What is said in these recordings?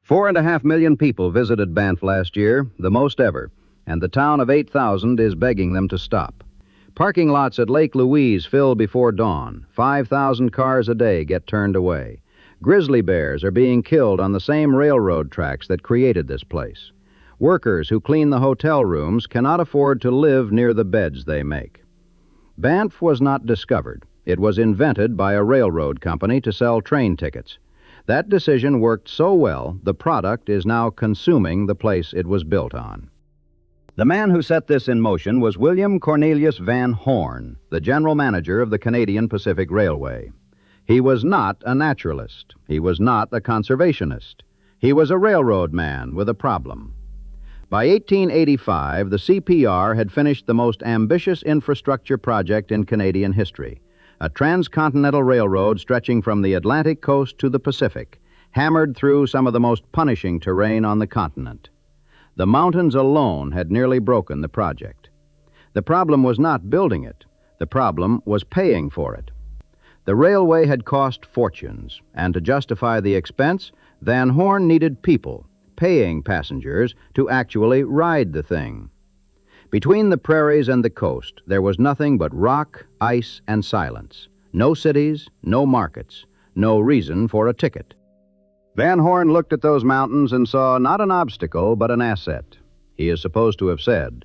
4.5 million people visited Banff last year, the most ever, and the town of 8,000 is begging them to stop. Parking lots at Lake Louise fill before dawn. 5,000 cars a day get turned away. Grizzly bears are being killed on the same railroad tracks that created this place. Workers who clean the hotel rooms cannot afford to live near the beds they make. Banff was not discovered. It was invented by a railroad company to sell train tickets. That decision worked so well, the product is now consuming the place it was built on. The man who set this in motion was William Cornelius Van Horne, the general manager of the Canadian Pacific Railway. He was not a naturalist. He was not a conservationist. He was a railroad man with a problem. By 1885, the CPR had finished the most ambitious infrastructure project in Canadian history, a transcontinental railroad stretching from the Atlantic coast to the Pacific, hammered through some of the most punishing terrain on the continent. The mountains alone had nearly broken the project. The problem was not building it. The problem was paying for it. The railway had cost fortunes, and to justify the expense, Van Horne needed people, paying passengers, to actually ride the thing. Between the prairies and the coast, there was nothing but rock, ice, and silence. No cities, no markets, no reason for a ticket. Van Horne looked at those mountains and saw not an obstacle, but an asset. He is supposed to have said,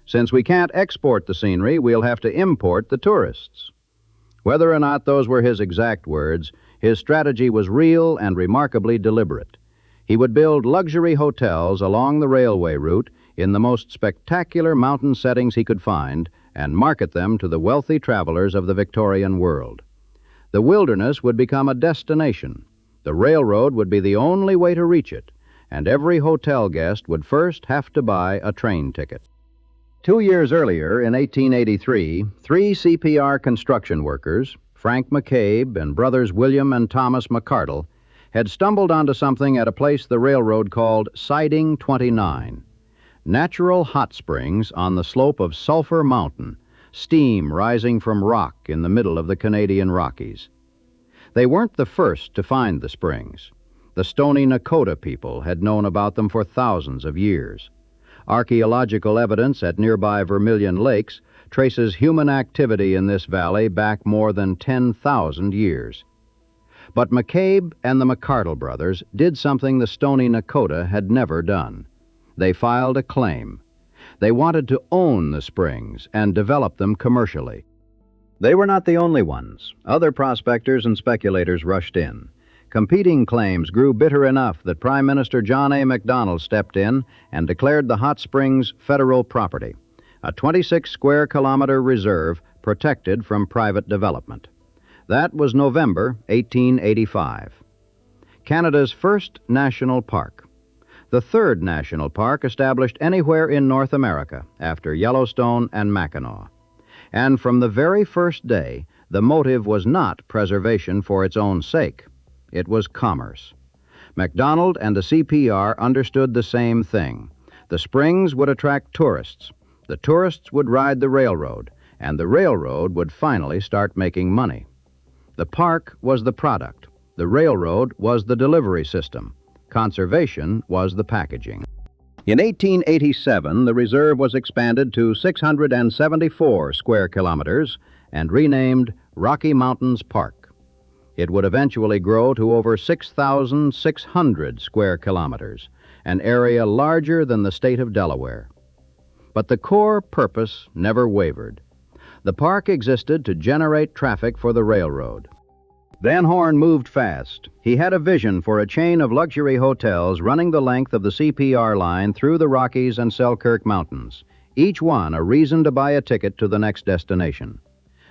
"Since we can't export the scenery, we'll have to import the tourists." Whether or not those were his exact words, his strategy was real and remarkably deliberate. He would build luxury hotels along the railway route in the most spectacular mountain settings he could find and market them to the wealthy travelers of the Victorian world. The wilderness would become a destination. The railroad would be the only way to reach it, and every hotel guest would first have to buy a train ticket. 2 years earlier, in 1883, 3 CPR construction workers, Frank McCabe and brothers William and Thomas McCardle, had stumbled onto something at a place the railroad called Siding 29. Natural hot springs on the slope of Sulphur Mountain, steam rising from rock in the middle of the Canadian Rockies. They weren't the first to find the springs. The Stoney Nakoda people had known about them for thousands of years. Archaeological evidence at nearby Vermilion Lakes traces human activity in this valley back more than 10,000 years. But McCabe and the McCardle brothers did something the Stoney Nakoda had never done. They filed a claim. They wanted to own the springs and develop them commercially. They were not the only ones. Other prospectors and speculators rushed in. Competing claims grew bitter enough that Prime Minister John A. Macdonald stepped in and declared the hot springs federal property, a 26-square-kilometer reserve protected from private development. That was November 1885. Canada's first national park. The third national park established anywhere in North America after Yellowstone and Mackinac. And from the very first day, the motive was not preservation for its own sake. It was commerce. MacDonald and the CPR understood the same thing. The springs would attract tourists. The tourists would ride the railroad, and the railroad would finally start making money. The park was the product. The railroad was the delivery system. Conservation was the packaging. In 1887, the reserve was expanded to 674 square kilometers and renamed Rocky Mountains Park. It would eventually grow to over 6,600 square kilometers, an area larger than the state of Delaware. But the core purpose never wavered. The park existed to generate traffic for the railroad. Van Horne moved fast. He had a vision for a chain of luxury hotels running the length of the CPR line through the Rockies and Selkirk Mountains, each one a reason to buy a ticket to the next destination.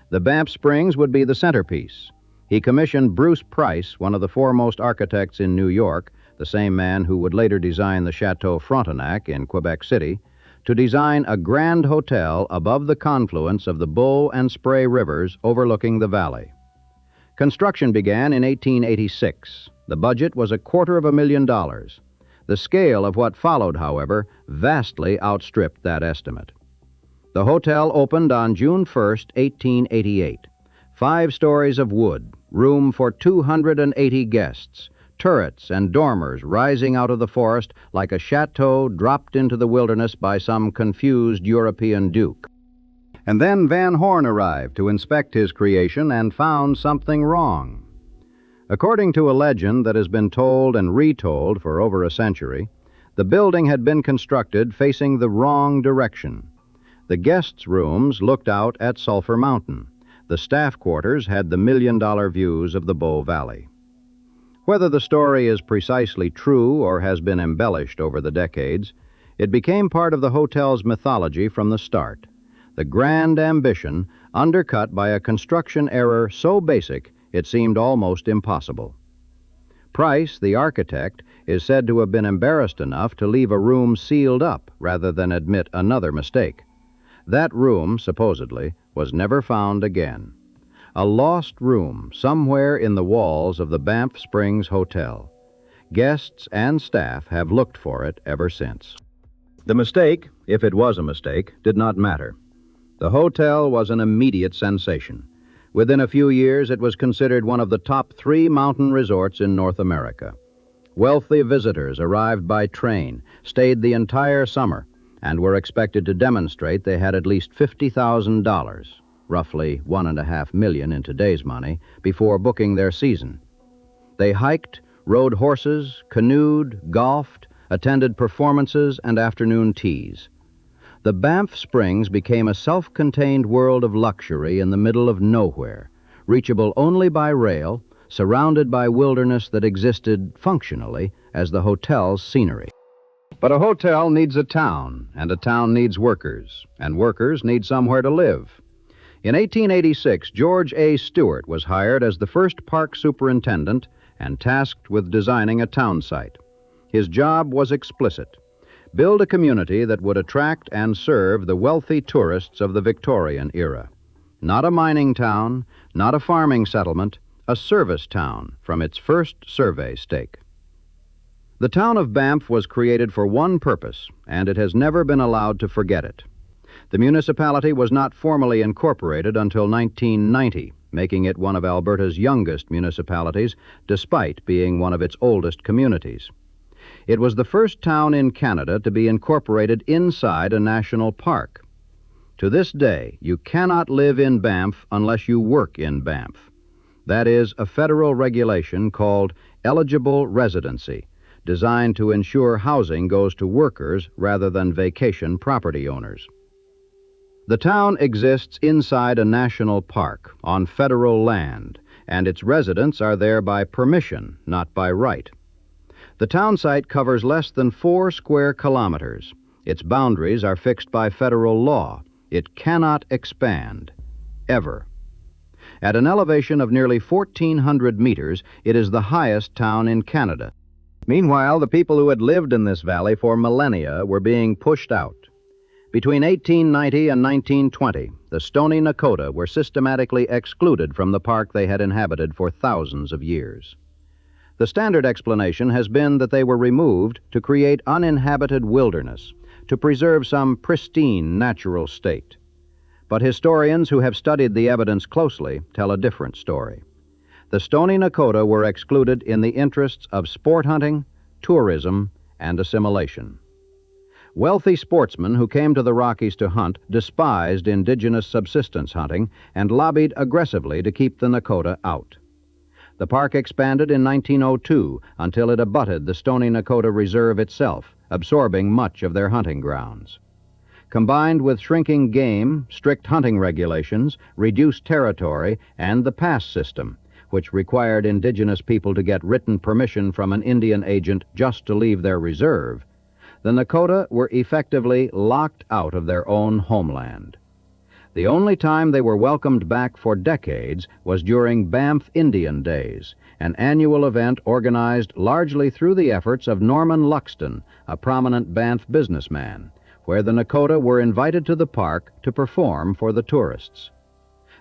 The Banff Springs would be the centerpiece. He commissioned Bruce Price, one of the foremost architects in New York, the same man who would later design the Chateau Frontenac in Quebec City, to design a grand hotel above the confluence of the Bull and Spray rivers overlooking the valley. Construction began in 1886. The budget was $250,000. The scale of what followed, however, vastly outstripped that estimate. The hotel opened on June 1st, 1888. 5 stories of wood, room for 280 guests, turrets and dormers rising out of the forest like a chateau dropped into the wilderness by some confused European duke. And then Van Horne arrived to inspect his creation and found something wrong. According to a legend that has been told and retold for over a century, the building had been constructed facing the wrong direction. The guests' rooms looked out at Sulphur Mountain. The staff quarters had the million-dollar views of the Bow Valley. Whether the story is precisely true or has been embellished over the decades, it became part of the hotel's mythology from the start. The grand ambition undercut by a construction error so basic it seemed almost impossible. Price, the architect, is said to have been embarrassed enough to leave a room sealed up rather than admit another mistake. That room, supposedly, was never found again. A lost room somewhere in the walls of the Banff Springs Hotel. Guests and staff have looked for it ever since. The mistake, if it was a mistake, did not matter. The hotel was an immediate sensation. Within a few years, it was considered one of the top 3 mountain resorts in North America. Wealthy visitors arrived by train, stayed the entire summer, and were expected to demonstrate they had at least $50,000, roughly $1.5 million in today's money, before booking their season. They hiked, rode horses, canoed, golfed, attended performances and afternoon teas. The Banff Springs became a self-contained world of luxury in the middle of nowhere, reachable only by rail, surrounded by wilderness that existed functionally as the hotel's scenery. But a hotel needs a town, and a town needs workers, and workers need somewhere to live. In 1886, George A. Stewart was hired as the first park superintendent and tasked with designing a town site. His job was explicit: build a community that would attract and serve the wealthy tourists of the Victorian era. Not a mining town, not a farming settlement, a service town from its first survey stake. The town of Banff was created for one purpose, and it has never been allowed to forget it. The municipality was not formally incorporated until 1990, making it one of Alberta's youngest municipalities, despite being one of its oldest communities. It was the first town in Canada to be incorporated inside a national park. To this day, you cannot live in Banff unless you work in Banff. That is a federal regulation called eligible residency, designed to ensure housing goes to workers rather than vacation property owners. The town exists inside a national park on federal land, and its residents are there by permission, not by right. The town site covers less than 4 square kilometers. Its boundaries are fixed by federal law. It cannot expand, ever. At an elevation of nearly 1,400 meters, it is the highest town in Canada. Meanwhile, the people who had lived in this valley for millennia were being pushed out. Between 1890 and 1920, the Stoney Nakoda were systematically excluded from the park they had inhabited for thousands of years. The standard explanation has been that they were removed to create uninhabited wilderness, to preserve some pristine natural state. But historians who have studied the evidence closely tell a different story. The Stoney Nakoda were excluded in the interests of sport hunting, tourism, and assimilation. Wealthy sportsmen who came to the Rockies to hunt despised indigenous subsistence hunting and lobbied aggressively to keep the Nakoda out. The park expanded in 1902 until it abutted the Stoney Nakoda Reserve itself, absorbing much of their hunting grounds. Combined with shrinking game, strict hunting regulations, reduced territory, and the pass system, which required indigenous people to get written permission from an Indian agent just to leave their reserve, the Nakoda were effectively locked out of their own homeland. The only time they were welcomed back for decades was during Banff Indian Days, an annual event organized largely through the efforts of Norman Luxton, a prominent Banff businessman, where the Nakoda were invited to the park to perform for the tourists.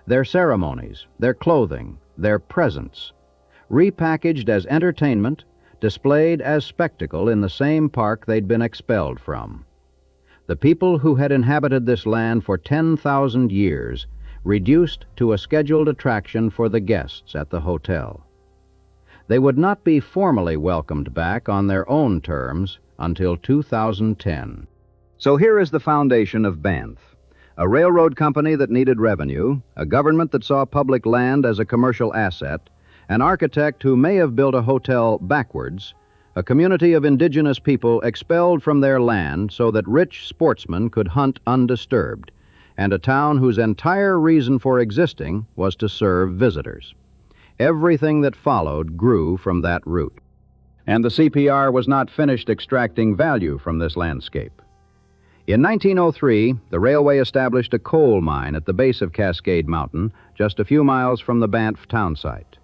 Their ceremonies, their clothing, their presents, repackaged as entertainment, displayed as spectacle in the same park they'd been expelled from. The people who had inhabited this land for 10,000 years reduced to a scheduled attraction for the guests at the hotel. They would not be formally welcomed back on their own terms until 2010. So here is the foundation of Banff. A railroad company that needed revenue, a government that saw public land as a commercial asset, an architect who may have built a hotel backwards, a community of indigenous people expelled from their land so that rich sportsmen could hunt undisturbed, and a town whose entire reason for existing was to serve visitors. Everything that followed grew from that root. And the CPR was not finished extracting value from this landscape. In 1903, the railway established a coal mine at the base of Cascade Mountain, just a few miles from the Banff town site.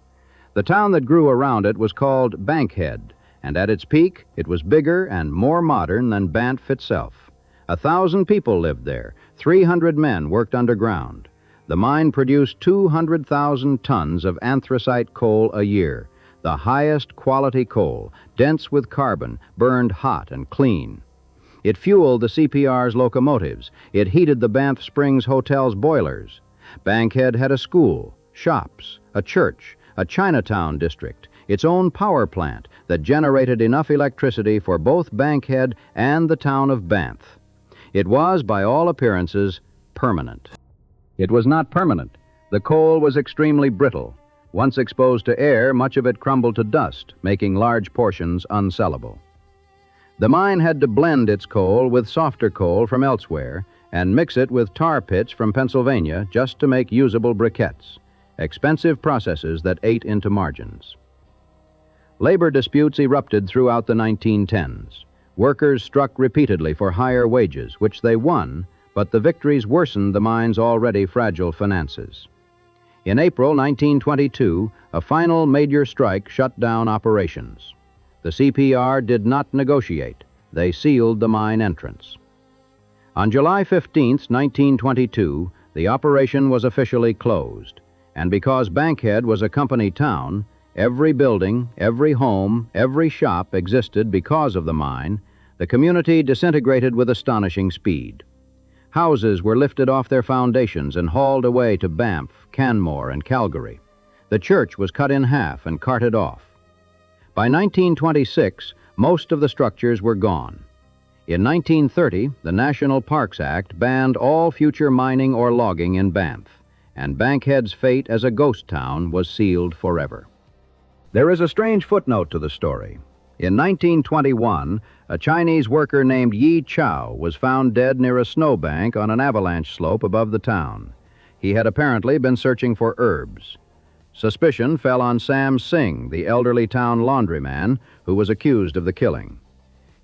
The town that grew around it was called Bankhead, and at its peak, it was bigger and more modern than Banff itself. 1,000 people lived there. 300 men worked underground. The mine produced 200,000 tons of anthracite coal a year, the highest quality coal, dense with carbon, burned hot and clean. It fueled the CPR's locomotives. It heated the Banff Springs Hotel's boilers. Bankhead had a school, shops, a church, a Chinatown district, its own power plant that generated enough electricity for both Bankhead and the town of Banff. It was, by all appearances, permanent. It was not permanent. The coal was extremely brittle. Once exposed to air, much of it crumbled to dust, making large portions unsellable. The mine had to blend its coal with softer coal from elsewhere and mix it with tar pits from Pennsylvania just to make usable briquettes, expensive processes that ate into margins. Labor disputes erupted throughout the 1910s. Workers struck repeatedly for higher wages, which they won, but the victories worsened the mine's already fragile finances. In April 1922, a final major strike shut down operations. The CPR did not negotiate. They sealed the mine entrance. On July 15, 1922, the operation was officially closed, and because Bankhead was a company town, every building, every home, every shop existed because of the mine. The community disintegrated with astonishing speed. Houses were lifted off their foundations and hauled away to Banff, Canmore, and Calgary. The church was cut in half and carted off. By 1926, most of the structures were gone. In 1930, the National Parks Act banned all future mining or logging in Banff, and Bankhead's fate as a ghost town was sealed forever. There is a strange footnote to the story. In 1921, a Chinese worker named Yi Chow was found dead near a snowbank on an avalanche slope above the town. He had apparently been searching for herbs. Suspicion fell on Sam Singh, the elderly town laundryman, who was accused of the killing.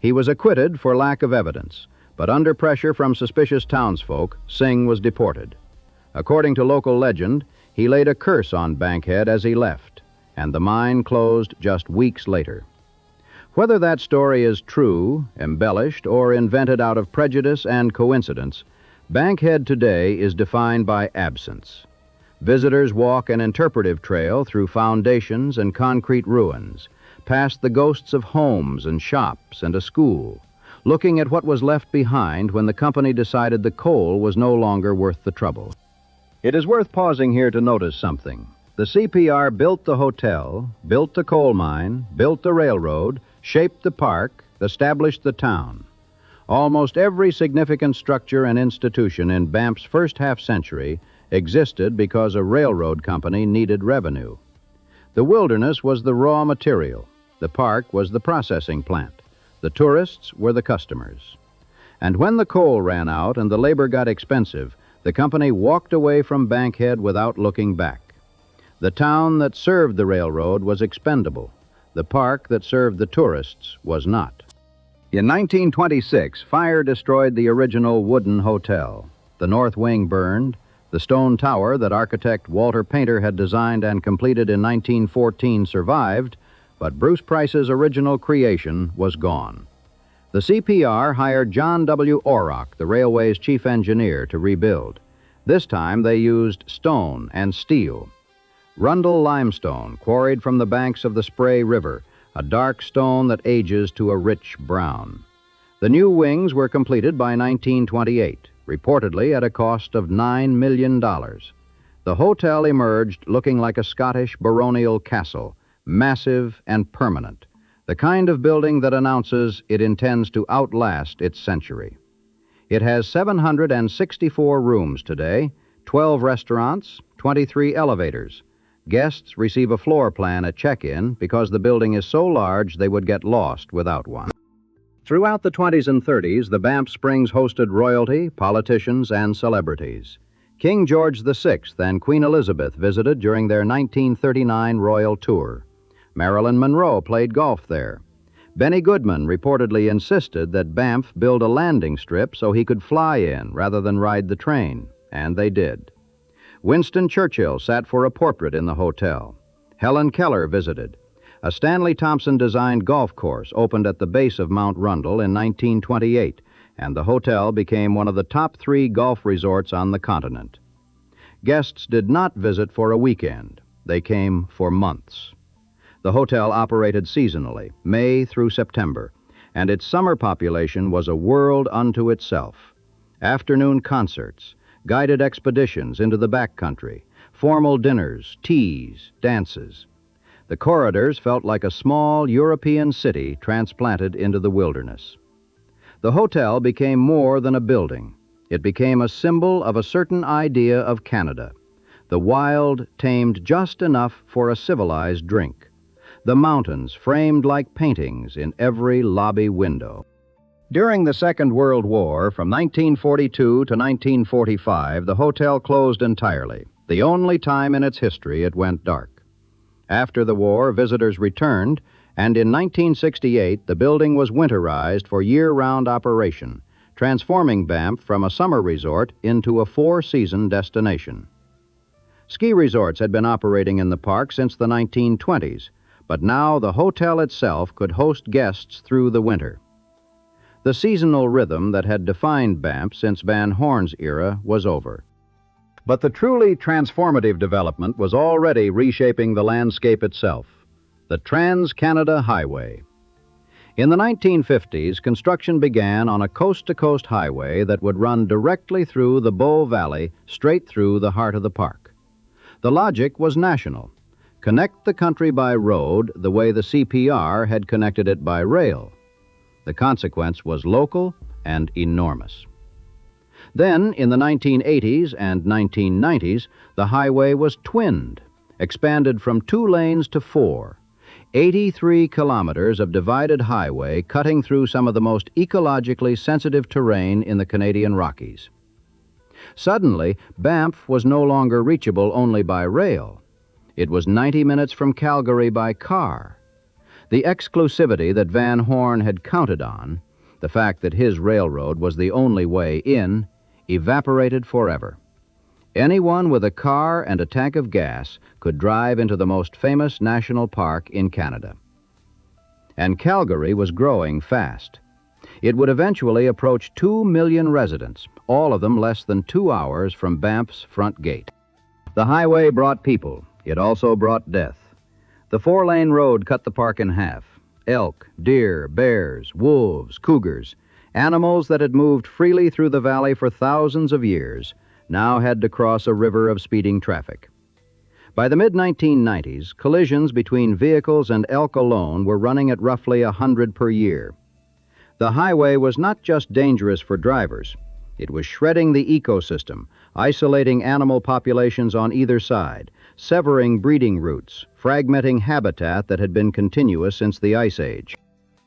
He was acquitted for lack of evidence, but under pressure from suspicious townsfolk, Singh was deported. According to local legend, he laid a curse on Bankhead as he left, and the mine closed just weeks later. Whether that story is true, embellished, or invented out of prejudice and coincidence, Bankhead today is defined by absence. Visitors walk an interpretive trail through foundations and concrete ruins, past the ghosts of homes and shops and a school, looking at what was left behind when the company decided the coal was no longer worth the trouble. It is worth pausing here to notice something. The CPR built the hotel, built the coal mine, built the railroad, shaped the park, established the town. Almost every significant structure and institution in Banff's first half-century existed because a railroad company needed revenue. The wilderness was the raw material. The park was the processing plant. The tourists were the customers. And when the coal ran out and the labor got expensive, the company walked away from Bankhead without looking back. The town that served the railroad was expendable. The park that served the tourists was not. In 1926, fire destroyed the original wooden hotel. The north wing burned. The stone tower that architect Walter Painter had designed and completed in 1914 survived, but Bruce Price's original creation was gone. The CPR hired John W. Orrock, the railway's chief engineer, to rebuild. This time they used stone and steel. Rundle limestone, quarried from the banks of the Spray River, a dark stone that ages to a rich brown. The new wings were completed by 1928. Reportedly at a cost of $9 million. The hotel emerged looking like a Scottish baronial castle, massive and permanent, the kind of building that announces it intends to outlast its century. It has 764 rooms today, 12 restaurants, 23 elevators. Guests receive a floor plan at check-in because the building is so large they would get lost without one. Throughout the 20s and 30s, the Banff Springs hosted royalty, politicians, and celebrities. King George VI and Queen Elizabeth visited during their 1939 royal tour. Marilyn Monroe played golf there. Benny Goodman reportedly insisted that Banff build a landing strip so he could fly in rather than ride the train, and they did. Winston Churchill sat for a portrait in the hotel. Helen Keller visited. A Stanley Thompson-designed golf course opened at the base of Mount Rundle in 1928, and the hotel became one of the top 3 golf resorts on the continent. Guests did not visit for a weekend. They came for months. The hotel operated seasonally, May through September, and its summer population was a world unto itself. Afternoon concerts, guided expeditions into the backcountry, formal dinners, teas, dances. The corridors felt like a small European city transplanted into the wilderness. The hotel became more than a building. It became a symbol of a certain idea of Canada. The wild tamed just enough for a civilized drink. The mountains framed like paintings in every lobby window. During the Second World War, from 1942 to 1945, the hotel closed entirely, the only time in its history it went dark. After the war, visitors returned, and in 1968, the building was winterized for year-round operation, transforming Banff from a summer resort into a 4-season destination. Ski resorts had been operating in the park since the 1920s, but now the hotel itself could host guests through the winter. The seasonal rhythm that had defined Banff since Van Horne's era was over. But the truly transformative development was already reshaping the landscape itself, the Trans-Canada Highway. In the 1950s, construction began on a coast-to-coast highway that would run directly through the Bow Valley, straight through the heart of the park. The logic was national. Connect the country by road the way the CPR had connected it by rail. The consequence was local and enormous. Then, in the 1980s and 1990s, the highway was twinned, expanded from 2 lanes to 4. 83 kilometers of divided highway cutting through some of the most ecologically sensitive terrain in the Canadian Rockies. Suddenly, Banff was no longer reachable only by rail. It was 90 minutes from Calgary by car. The exclusivity that Van Horne had counted on, the fact that his railroad was the only way in, evaporated forever. Anyone with a car and a tank of gas could drive into the most famous national park in Canada. And Calgary was growing fast. It would eventually approach 2 million residents, all of them less than 2 hours from Banff's front gate. The highway brought people. It also brought death. The 4-lane road cut the park in half. Elk, deer, bears, wolves, cougars, animals that had moved freely through the valley for thousands of years, now had to cross a river of speeding traffic. By the mid-1990s, collisions between vehicles and elk alone were running at roughly 100 per year. The highway was not just dangerous for drivers. It was shredding the ecosystem, isolating animal populations on either side, severing breeding routes, fragmenting habitat that had been continuous since the Ice Age.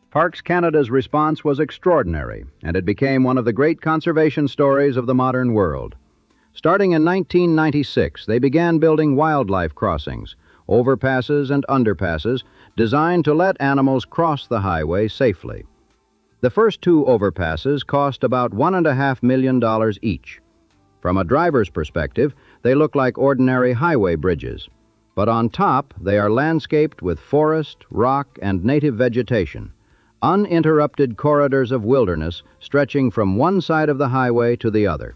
Parks Canada's response was extraordinary, and it became one of the great conservation stories of the modern world. Starting in 1996, they began building wildlife crossings, overpasses and underpasses, designed to let animals cross the highway safely. The first 2 overpasses cost about $1.5 million each. From a driver's perspective, they look like ordinary highway bridges, but on top they are landscaped with forest, rock, and native vegetation, uninterrupted corridors of wilderness stretching from one side of the highway to the other.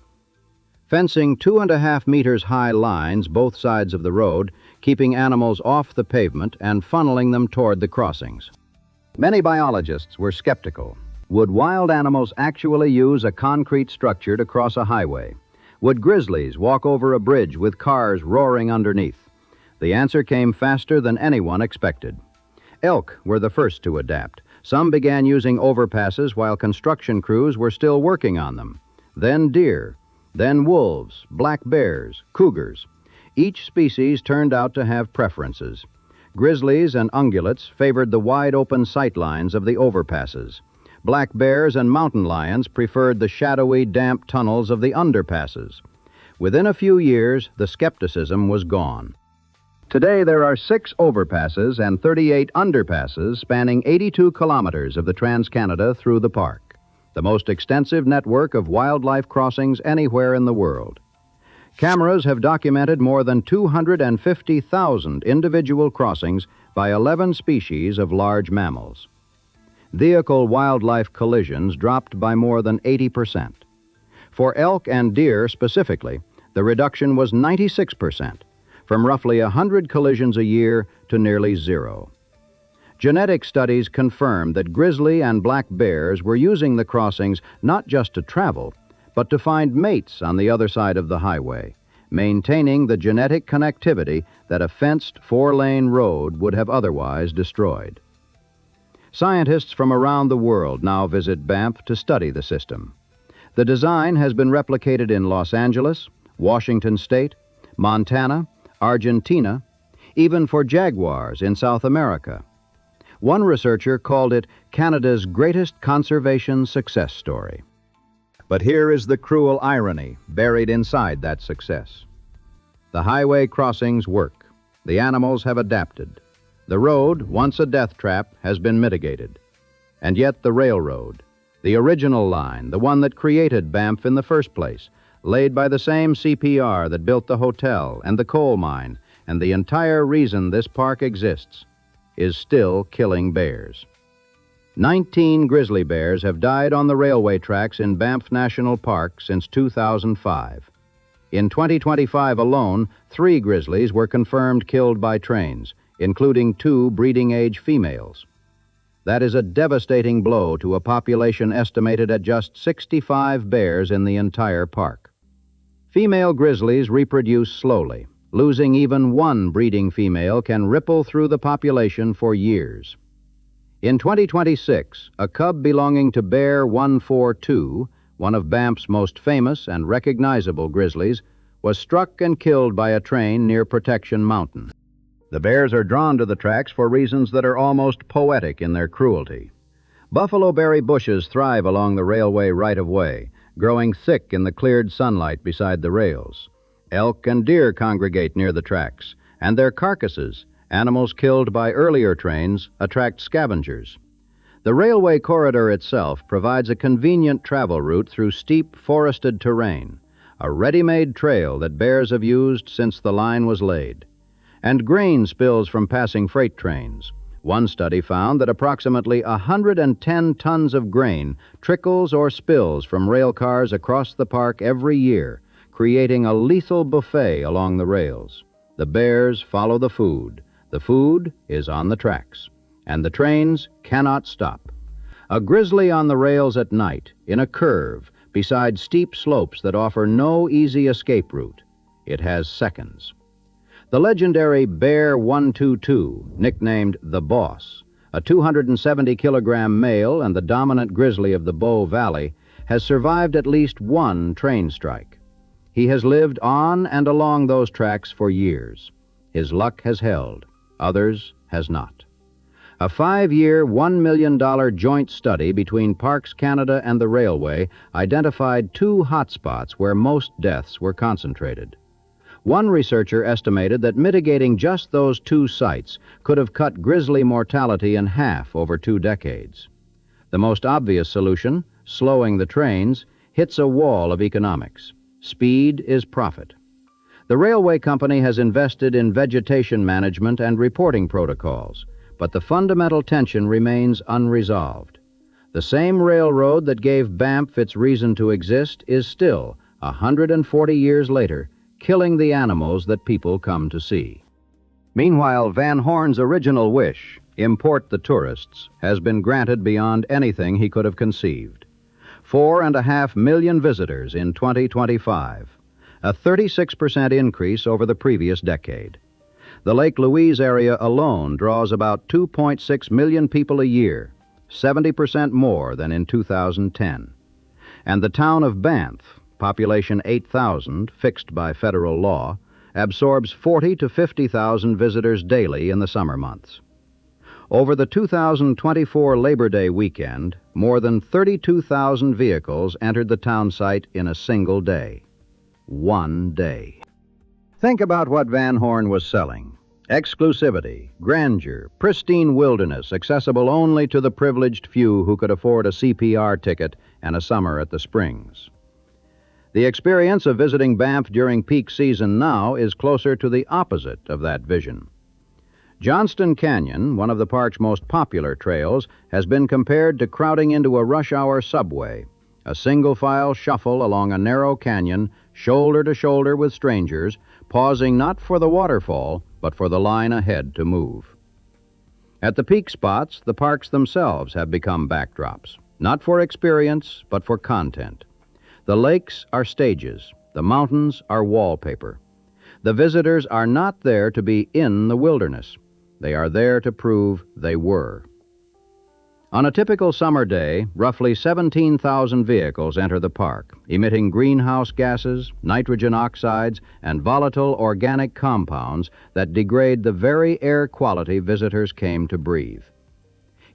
Fencing 2.5 meters high lines both sides of the road, keeping animals off the pavement and funneling them toward the crossings. Many biologists were skeptical. Would wild animals actually use a concrete structure to cross a highway? Would grizzlies walk over a bridge with cars roaring underneath? The answer came faster than anyone expected. Elk were the first to adapt. Some began using overpasses while construction crews were still working on them. Then deer, then wolves, black bears, cougars. Each species turned out to have preferences. Grizzlies and ungulates favored the wide-open sight lines of the overpasses. Black bears and mountain lions preferred the shadowy, damp tunnels of the underpasses. Within a few years, the skepticism was gone. Today, there are 6 overpasses and 38 underpasses spanning 82 kilometers of the Trans-Canada through the park, the most extensive network of wildlife crossings anywhere in the world. Cameras have documented more than 250,000 individual crossings by 11 species of large mammals. Vehicle-wildlife collisions dropped by more than 80%. For elk and deer specifically, the reduction was 96%, from roughly 100 collisions a year to nearly 0. Genetic studies confirmed that grizzly and black bears were using the crossings not just to travel, but to find mates on the other side of the highway, maintaining the genetic connectivity that a fenced 4-lane road would have otherwise destroyed. Scientists from around the world now visit Banff to study the system. The design has been replicated in Los Angeles, Washington State, Montana, Argentina, even for jaguars in South America. One researcher called it Canada's greatest conservation success story. But here is the cruel irony buried inside that success. The highway crossings work. The animals have adapted. The road, once a death trap, has been mitigated. And yet the railroad, the original line, the one that created Banff in the first place, laid by the same CPR that built the hotel and the coal mine, and the entire reason this park exists, is still killing bears. 19 grizzly bears have died on the railway tracks in Banff National Park since 2005. In 2025 alone, 3 grizzlies were confirmed killed by trains, including 2 breeding-age females. That is a devastating blow to a population estimated at just 65 bears in the entire park. Female grizzlies reproduce slowly. Losing even one breeding female can ripple through the population for years. In 2026, a cub belonging to Bear 142, one of Banff's most famous and recognizable grizzlies, was struck and killed by a train near Protection Mountain. The bears are drawn to the tracks for reasons that are almost poetic in their cruelty. Buffalo berry bushes thrive along the railway right-of-way, growing thick in the cleared sunlight beside the rails. Elk and deer congregate near the tracks, and their carcasses, animals killed by earlier trains, attract scavengers. The railway corridor itself provides a convenient travel route through steep, forested terrain, a ready-made trail that bears have used since the line was laid. And grain spills from passing freight trains. One study found that approximately 110 tons of grain trickles or spills from rail cars across the park every year, creating a lethal buffet along the rails. The bears follow the food. The food is on the tracks, and the trains cannot stop. A grizzly on the rails at night, in a curve, beside steep slopes that offer no easy escape route. It has seconds. The legendary Bear 122, nicknamed the Boss, a 270-kilogram male and the dominant grizzly of the Bow Valley, has survived at least one train strike. He has lived on and along those tracks for years. His luck has held. Others has not. A 5-year, $1 million joint study between Parks Canada and the railway identified 2 hotspots where most deaths were concentrated. One researcher estimated that mitigating just those 2 sites could have cut grizzly mortality in half over 2 decades. The most obvious solution, slowing the trains, hits a wall of economics. Speed is profit. The railway company has invested in vegetation management and reporting protocols, but the fundamental tension remains unresolved. The same railroad that gave Banff its reason to exist is still, 140 years later, killing the animals that people come to see. Meanwhile, Van Horne's original wish, import the tourists, has been granted beyond anything he could have conceived. 4.5 million visitors in 2025, a 36% increase over the previous decade. The Lake Louise area alone draws about 2.6 million people a year, 70% more than in 2010. And the town of Banff, population 8,000, fixed by federal law, absorbs 40 to 50,000 visitors daily in the summer months. Over the 2024 Labor Day weekend, more than 32,000 vehicles entered the town site in a single day. One day. Think about what Van Horne was selling. Exclusivity, grandeur, pristine wilderness accessible only to the privileged few who could afford a CPR ticket and a summer at the Springs. The experience of visiting Banff during peak season now is closer to the opposite of that vision. Johnston Canyon, one of the park's most popular trails, has been compared to crowding into a rush-hour subway, a single-file shuffle along a narrow canyon, shoulder to shoulder with strangers, pausing not for the waterfall, but for the line ahead to move. At the peak spots, the parks themselves have become backdrops, not for experience, but for content. The lakes are stages, the mountains are wallpaper. The visitors are not there to be in the wilderness. They are there to prove they were. On a typical summer day, roughly 17,000 vehicles enter the park, emitting greenhouse gases, nitrogen oxides, and volatile organic compounds that degrade the very air quality visitors came to breathe.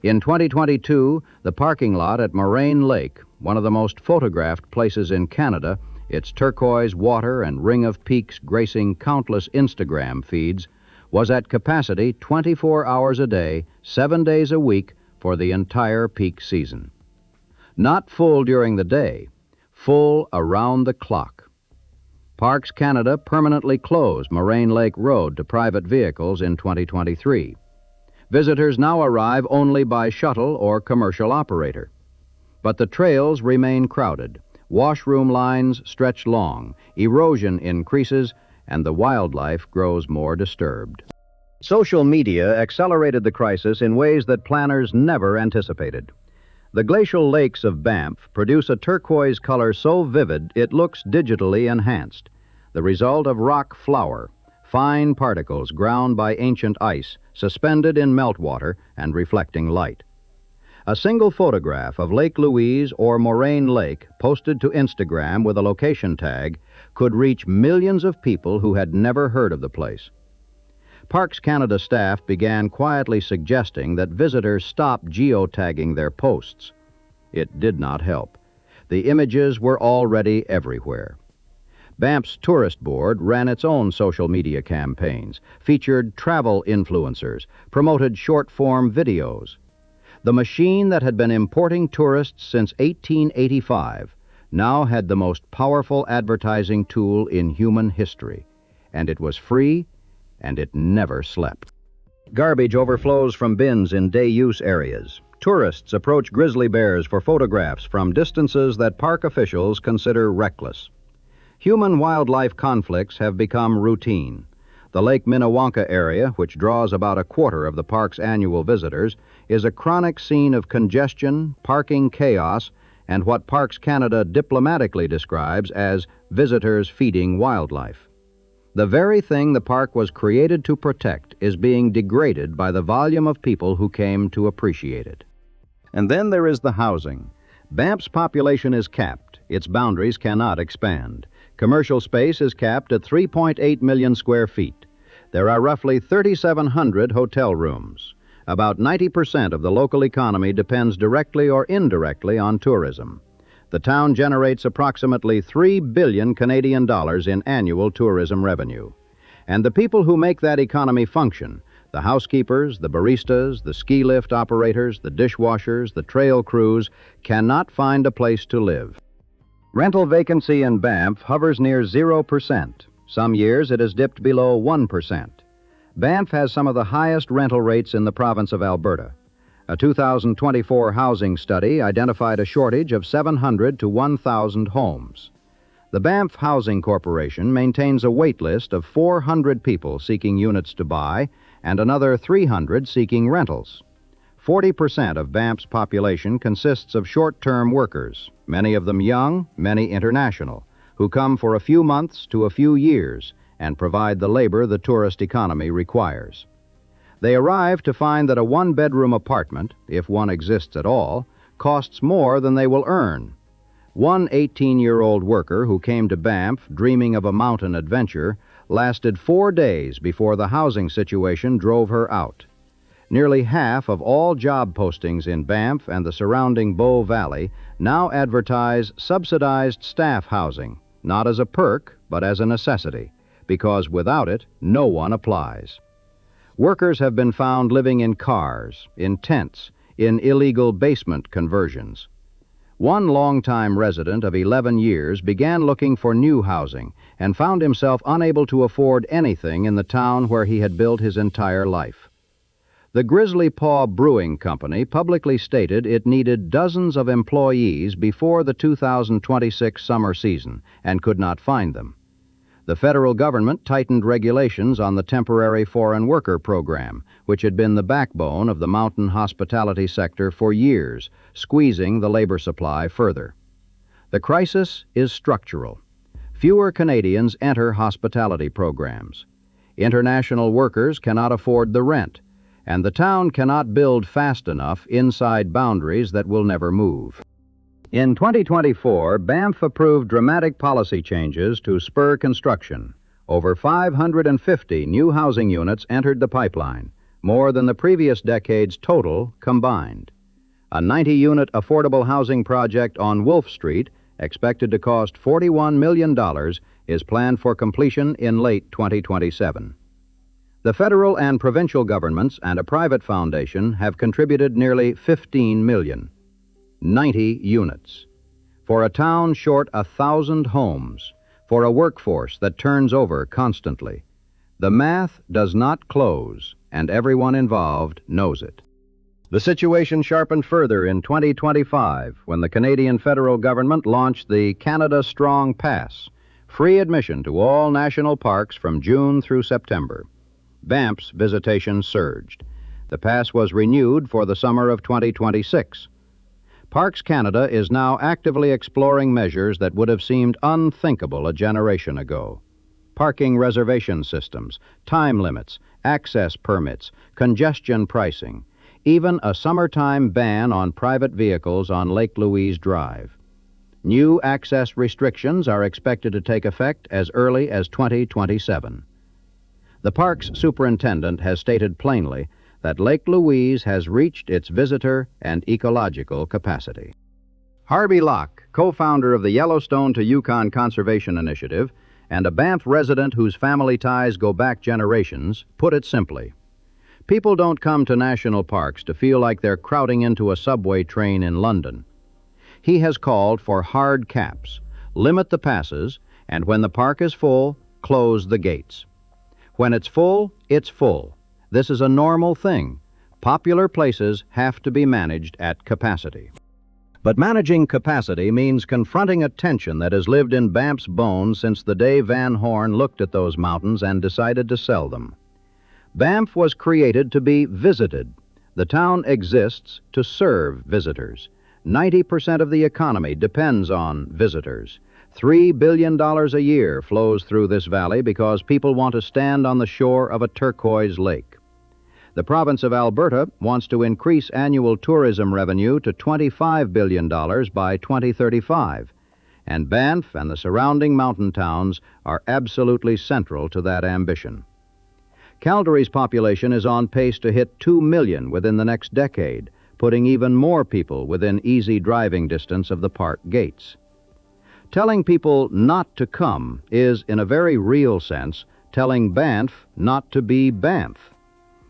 In 2022, the parking lot at Moraine Lake, one of the most photographed places in Canada, its turquoise water and ring of peaks gracing countless Instagram feeds, was at capacity 24 hours a day, 7 days a week for the entire peak season. Not full during the day, full around the clock. Parks Canada permanently closed Moraine Lake Road to private vehicles in 2023. Visitors now arrive only by shuttle or commercial operator. But the trails remain crowded, washroom lines stretch long, erosion increases, and the wildlife grows more disturbed. Social media accelerated the crisis in ways that planners never anticipated. The glacial lakes of Banff produce a turquoise color so vivid it looks digitally enhanced, the result of rock flour, fine particles ground by ancient ice, suspended in meltwater and reflecting light. A single photograph of Lake Louise or Moraine Lake posted to Instagram with a location tag could reach millions of people who had never heard of the place. Parks Canada staff began quietly suggesting that visitors stop geotagging their posts. It did not help. The images were already everywhere. Banff's Tourist Board ran its own social media campaigns, featured travel influencers, promoted short-form videos. The machine that had been importing tourists since 1885 now had the most powerful advertising tool in human history, and it was free, and it never slept. Garbage overflows from bins in day-use areas. Tourists approach grizzly bears for photographs from distances that park officials consider reckless. Human-wildlife conflicts have become routine. The Lake Minnewanka area, which draws about a quarter of the park's annual visitors, is a chronic scene of congestion, parking chaos, and what Parks Canada diplomatically describes as visitors feeding wildlife. The very thing the park was created to protect is being degraded by the volume of people who came to appreciate it. And then there is the housing. Banff's population is capped. Its boundaries cannot expand. Commercial space is capped at 3.8 million square feet. There are roughly 3,700 hotel rooms. About 90% of the local economy depends directly or indirectly on tourism. The town generates approximately 3 billion Canadian dollars in annual tourism revenue. And the people who make that economy function, the housekeepers, the baristas, the ski lift operators, the dishwashers, the trail crews, cannot find a place to live. Rental vacancy in Banff hovers near 0%. Some years it has dipped below 1%. Banff has some of the highest rental rates in the province of Alberta. A 2024 housing study identified a shortage of 700 to 1,000 homes. The Banff Housing Corporation maintains a wait list of 400 people seeking units to buy and another 300 seeking rentals. 40% of Banff's population consists of short-term workers, many of them young, many international, who come for a few months to a few years and provide the labor the tourist economy requires. They arrive to find that a one-bedroom apartment, if one exists at all, costs more than they will earn. One 18-year-old worker who came to Banff dreaming of a mountain adventure lasted 4 days before the housing situation drove her out. Nearly half of all job postings in Banff and the surrounding Bow Valley now advertise subsidized staff housing, not as a perk, but as a necessity, because without it, no one applies. Workers have been found living in cars, in tents, in illegal basement conversions. One longtime resident of 11 years began looking for new housing and found himself unable to afford anything in the town where he had built his entire life. The Grizzly Paw Brewing Company publicly stated it needed dozens of employees before the 2026 summer season and could not find them. The federal government tightened regulations on the temporary foreign worker program, which had been the backbone of the mountain hospitality sector for years, squeezing the labor supply further. The crisis is structural. Fewer Canadians enter hospitality programs. International workers cannot afford the rent, and the town cannot build fast enough inside boundaries that will never move. In 2024, Banff approved dramatic policy changes to spur construction. Over 550 new housing units entered the pipeline, more than the previous decade's total combined. A 90-unit affordable housing project on Wolf Street, expected to cost $41 million, is planned for completion in late 2027. The federal and provincial governments and a private foundation have contributed nearly $15 million. 90 units. For a town short 1,000 homes, for a workforce that turns over constantly. The math does not close, and everyone involved knows it. The situation sharpened further in 2025 when the Canadian federal government launched the Canada Strong Pass, free admission to all national parks from June through September. Banff's visitation surged. The pass was renewed for the summer of 2026. Parks Canada is now actively exploring measures that would have seemed unthinkable a generation ago. Parking reservation systems, time limits, access permits, congestion pricing, even a summertime ban on private vehicles on Lake Louise Drive. New access restrictions are expected to take effect as early as 2027. The park's superintendent has stated plainly that Lake Louise has reached its visitor and ecological capacity. Harvey Locke, co-founder of the Yellowstone to Yukon Conservation Initiative and a Banff resident whose family ties go back generations, put it simply. People don't come to national parks to feel like they're crowding into a subway train in London. He has called for hard caps, limit the passes, and when the park is full, close the gates. When it's full, it's full. This is a normal thing. Popular places have to be managed at capacity. But managing capacity means confronting a tension that has lived in Banff's bones since the day Van Horne looked at those mountains and decided to sell them. Banff was created to be visited. The town exists to serve visitors. 90% of the economy depends on visitors. $3 billion a year flows through this valley because people want to stand on the shore of a turquoise lake. The province of Alberta wants to increase annual tourism revenue to $25 billion by 2035, and Banff and the surrounding mountain towns are absolutely central to that ambition. Calgary's population is on pace to hit 2 million within the next decade, putting even more people within easy driving distance of the park gates. Telling people not to come is, in a very real sense, telling Banff not to be Banff.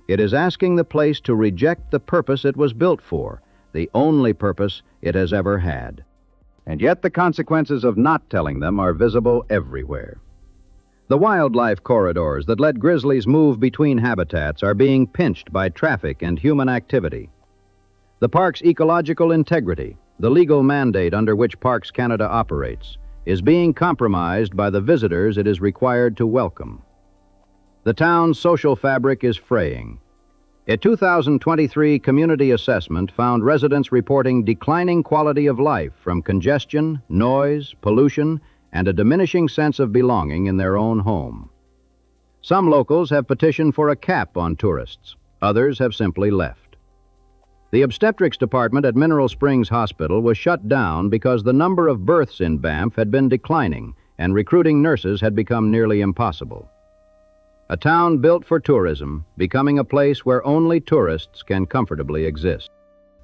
It is asking the place to reject the purpose it was built for, the only purpose it has ever had. And yet the consequences of not telling them are visible everywhere. The wildlife corridors that let grizzlies move between habitats are being pinched by traffic and human activity. The park's ecological integrity, the legal mandate under which Parks Canada operates, is being compromised by the visitors it is required to welcome. The town's social fabric is fraying. A 2023 community assessment found residents reporting declining quality of life from congestion, noise, pollution, and a diminishing sense of belonging in their own home. Some locals have petitioned for a cap on tourists. Others have simply left. The obstetrics department at Mineral Springs Hospital was shut down because the number of births in Banff had been declining and recruiting nurses had become nearly impossible. A town built for tourism, becoming a place where only tourists can comfortably exist.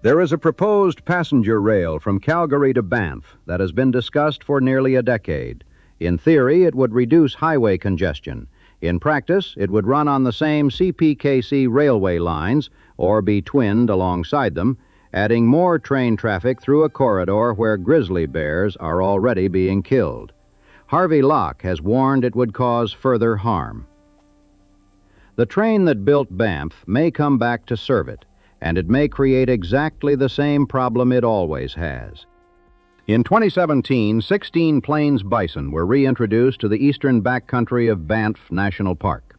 There is a proposed passenger rail from Calgary to Banff that has been discussed for nearly a decade. In theory, it would reduce highway congestion. In practice, it would run on the same CPKC railway lines or be twinned alongside them, adding more train traffic through a corridor where grizzly bears are already being killed. Harvey Locke has warned it would cause further harm. The train that built Banff may come back to serve it, and it may create exactly the same problem it always has. In 2017, 16 Plains bison were reintroduced to the eastern backcountry of Banff National Park.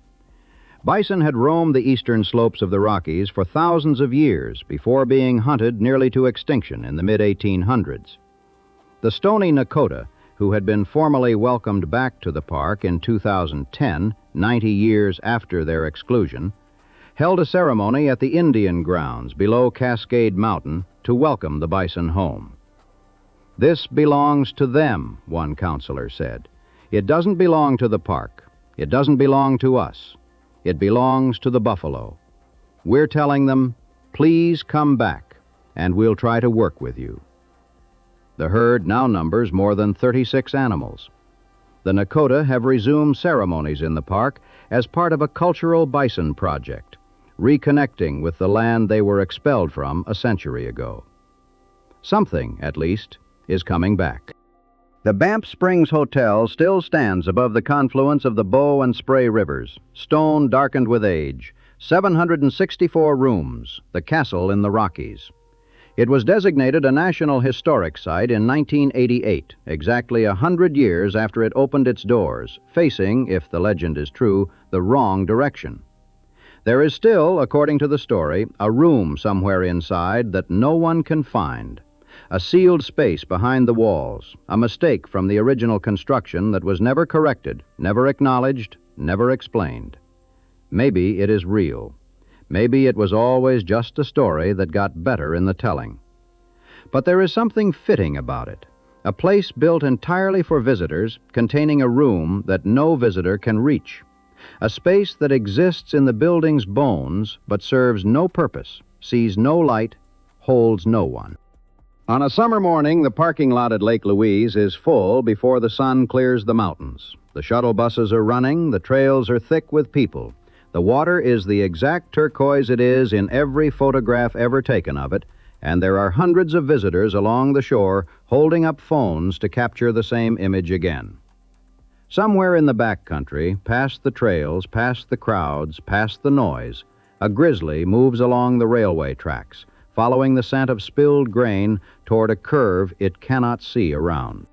Bison had roamed the eastern slopes of the Rockies for thousands of years before being hunted nearly to extinction in the mid-1800s. The Stoney Nakoda, who had been formally welcomed back to the park in 2010, 90 years after their exclusion, held a ceremony at the Indian grounds below Cascade Mountain to welcome the bison home. "This belongs to them," one counselor said. "It doesn't belong to the park. It doesn't belong to us. It belongs to the buffalo. We're telling them, please come back, and we'll try to work with you." The herd now numbers more than 36 animals. The Nakoda have resumed ceremonies in the park as part of a cultural bison project, reconnecting with the land they were expelled from a century ago. Something, at least, is coming back. The Banff Springs Hotel still stands above the confluence of the Bow and Spray Rivers, stone darkened with age, 764 rooms, the castle in the Rockies. It was designated a National Historic Site in 1988, exactly 100 years after it opened its doors, facing, if the legend is true, the wrong direction. There is still, according to the story, a room somewhere inside that no one can find. A sealed space behind the walls, a mistake from the original construction that was never corrected, never acknowledged, never explained. Maybe it is real. Maybe it was always just a story that got better in the telling. But there is something fitting about it. A place built entirely for visitors, containing a room that no visitor can reach. A space that exists in the building's bones, but serves no purpose, sees no light, holds no one. On a summer morning, the parking lot at Lake Louise is full before the sun clears the mountains. The shuttle buses are running, the trails are thick with people. The water is the exact turquoise it is in every photograph ever taken of it, and there are hundreds of visitors along the shore holding up phones to capture the same image again. Somewhere in the backcountry, past the trails, past the crowds, past the noise, a grizzly moves along the railway tracks, following the scent of spilled grain toward a curve it cannot see around.